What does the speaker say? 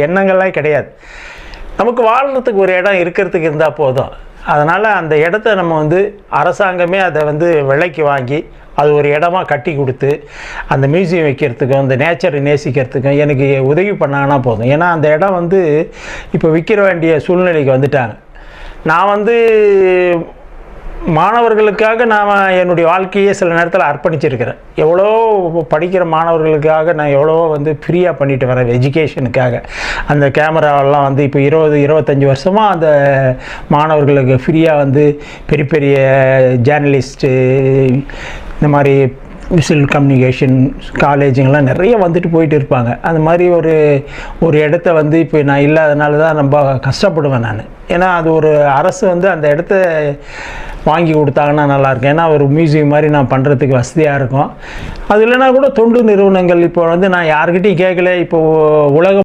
எண்ணங்கள்லாம் கிடையாது. நமக்கு வாழ்கிறதுக்கு ஒரு இடம் இருக்கிறதுக்கு இருந்தால் போதும். அதனால் அந்த இடத்த நம்ம வந்து அரசாங்கமே அதை வந்து விலைக்கு வாங்கி அது ஒரு இடமா கட்டி கொடுத்து அந்த மியூசியம் வைக்கிறதுக்கும் அந்த நேச்சரை நேசிக்கிறதுக்கும் எனக்கு உதவி பண்ணாங்கன்னா போதும். ஏன்னா அந்த இடம் வந்து இப்போ விற்கிற வேண்டிய சூழ்நிலைக்கு வந்துட்டாங்க. நான் வந்து மாணவர்களுக்காக நான் என்னுடைய வாழ்க்கையை சில நேரத்தில் அர்ப்பணிச்சிருக்கிறேன். எவ்வளோ படிக்கிற மாணவர்களுக்காக நான் எவ்வளோ வந்து ஃப்ரீயாக பண்ணிட்டு வரேன் எஜுகேஷனுக்காக. அந்த கேமராவெல்லாம் வந்து இப்போ 20-25 வருஷமாக அந்த மாணவர்களுக்கு ஃப்ரீயாக வந்து பெரிய பெரிய ஜேர்னலிஸ்ட்டு இந்த மாதிரி விசுவல் கம்யூனிகேஷன் காலேஜுங்கெல்லாம் நிறைய வந்துட்டு போயிட்டு இருப்பாங்க. அந்த மாதிரி ஒரு இடத்த வந்து இப்போ நான் இல்லாதனால தான் ரொம்ப கஷ்டப்படுவேன் நான். ஏன்னா அது ஒரு அரசு வந்து அந்த இடத்த வாங்கி கொடுத்தாங்கன்னா நல்லாயிருக்கும். ஏன்னா ஒரு மியூசியம் மாதிரி நான் பண்ணுறதுக்கு வசதியாக இருக்கும். அது இல்லைனா கூட தொண்டு நிறுவனங்கள் இப்போ வந்து நான் யாருக்கிட்டையும் கேட்கல. இப்போ உலகம்